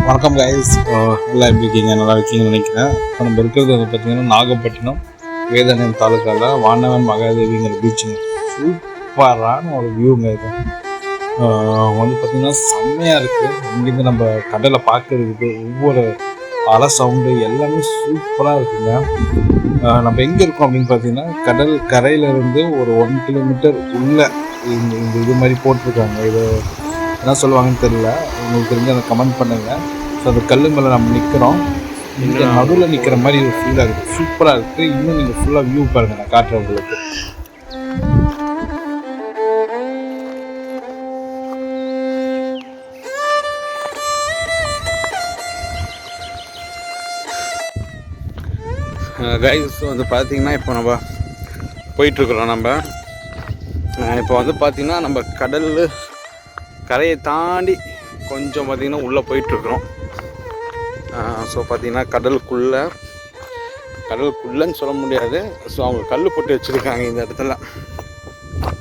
வணக்கம் கைஸ், எல்லாம் எப்படி இருக்கீங்க? நல்லா இருக்கீங்கன்னு நினைக்கிறேன். இப்போ நம்ம இருக்கிறது வந்து பார்த்திங்கன்னா நாகப்பட்டினம் வேதாரண்யம் தாலுக்காவில் வானவன் மகாதேவிங்கிற பீச்சுங்க. சூப்பரான ஒரு வியூங்க. இது வந்து பார்த்திங்கன்னா செம்மையாக இருக்குது. இங்கேருந்து நம்ம கடலை பார்க்கறதுக்கு ஒவ்வொரு அலை சவுண்டு எல்லாமே சூப்பராக இருக்குங்க. நம்ம எங்கே இருக்கோம் அப்படின்னு பார்த்தீங்கன்னா கடல் கரையிலேருந்து ஒரு 1 கிலோமீட்டர் உள்ளே இந்த இது மாதிரி போட்டிருக்காங்க. இது என்ன சொல்லுவாங்கன்னு தெரியல, உங்களுக்கு தெரிஞ்சு அதை கமெண்ட் பண்ணுங்கள். ஸோ அந்த கல் மேலே நம்ம நிற்கிறோம். இங்கே நடுவில் நிற்கிற மாதிரி ஒரு ஃபீல் ஆகுது. சூப்பராக இருக்குது. இன்னும் நீங்கள் ஃபுல்லாக வியூ பாருங்கள், நான் காட்டுறேன் உங்களுக்கு. கைஸ் வந்து பார்த்திங்கன்னா இப்போ நம்ம போயிட்டுருக்குறோம். இப்போ வந்து பார்த்திங்கன்னா நம்ம கடல் கரையை தாண்டி கொஞ்சம் பார்த்திங்கன்னா உள்ளே போயிட்டுருக்குறோம். ஸோ பார்த்திங்கன்னா கடலுக்குள்ளேன்னு சொல்ல முடியாது. ஸோ அவங்க கல் போட்டு வச்சுருக்காங்க இந்த இடத்துல.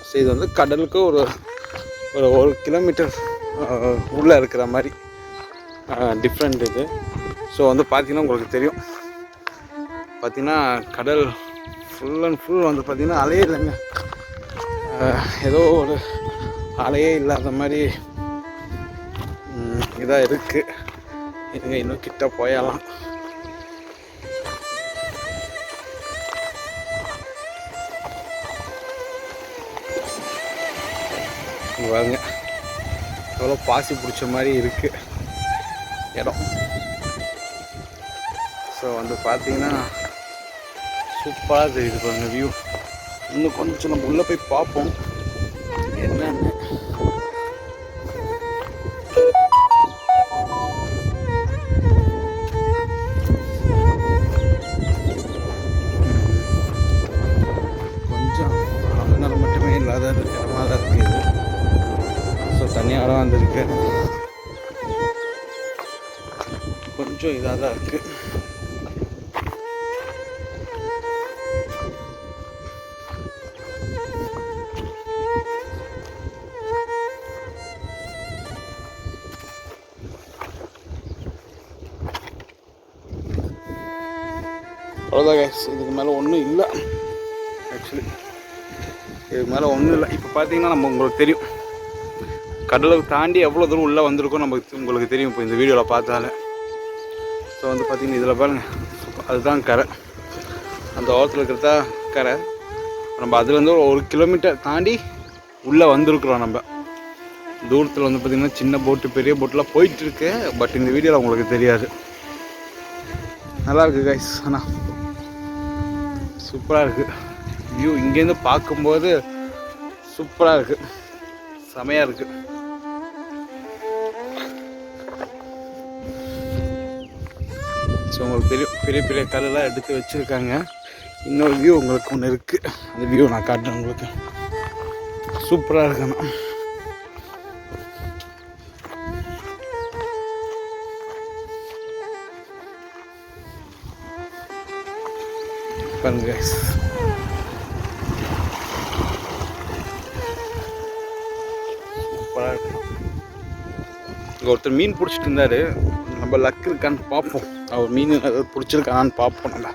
ஸோ இது வந்து கடலுக்கு ஒரு 1 கிலோமீட்டர் உள்ளே இருக்கிற மாதிரி டிஃப்ரெண்ட் இது. ஸோ வந்து பார்த்திங்கன்னா உங்களுக்கு தெரியும், பார்த்திங்கன்னா கடல் ஃபுல் அண்ட் ஃபுல் வந்து பார்த்திங்கன்னா அலையே இல்லைங்க. ஏதோ ஒரு அலையே இல்லாத மாதிரி இதாக இருக்குது. இதுங்க இன்னும் கிட்ட போயலாம். பாருங்க எவ்வளோ பாசி பிடிச்ச மாதிரி இருக்குது இடம். ஸோ வந்து பார்த்தீங்கன்னா சூப்பராக தெரியுது பாருங்க வியூ. இன்னும் கொஞ்சம் நம்ம உள்ளே போய் பார்ப்போம் என்னன்னு. கொஞ்சம் ஆளுநர் மட்டுமே இல்லாத இடமா தான் இருக்குது. ஸோ தனியாக இடம் வந்திருக்கு, கொஞ்சம் இதாக தான் இருக்குது. அவ்வளோதான் கைஸ், இதுக்கு மேலே ஒன்றும் இல்லை. ஆக்சுவலி இதுக்கு மேலே ஒன்றும் இல்லை. இப்போ பார்த்தீங்கன்னா நம்ம உங்களுக்கு தெரியும் கடலுக்கு தாண்டி எவ்வளோ தூரம் உள்ளே வந்திருக்கோம் உங்களுக்கு தெரியும் இப்போ இந்த வீடியோவில் பார்த்தாலே. ஸோ வந்து பார்த்திங்கன்னா இதில் பாருங்கள், அதுதான் கரை. அந்த ஓரத்தில் இருக்கிறதா கரை. நம்ம அதுலேருந்து ஒரு 1 கிலோமீட்டர் தாண்டி உள்ளே வந்திருக்குறோம். நம்ம தூரத்தில் வந்து பார்த்திங்கன்னா சின்ன போட்டு பெரிய போட்டெலாம் போயிட்டுருக்கு. பட் இந்த வீடியோவில் உங்களுக்கு தெரியாது. நல்லாயிருக்கு கைஸ், ஆனால் சூப்பராக இருக்குது வியூ. இங்கேருந்து பார்க்கும்போது சூப்பராக இருக்குது, செமையாக இருக்குது. ஸோ உங்களுக்கு தெரியும் பெரிய பெரிய கல்லெல்லாம் எடுத்து வச்சுருக்காங்க. இன்னொரு வியூ உங்களுக்கு ஒன்று இருக்குது, அந்த வியூ நான் காட்டுறேன் உங்களுக்கு. சூப்பராக இருக்கணும். பாருங்க கைஸ், சூப்பராக இருக்கு. இங்கே ஒருத்தர் மீன் பிடிச்சிட்டு இருந்தார். நம்ம லக்கு இருக்கான்னு பார்ப்போம், அவர் மீன் ஏதாவது பிடிச்சிருக்கானான்னு பார்ப்போம் நம்ம.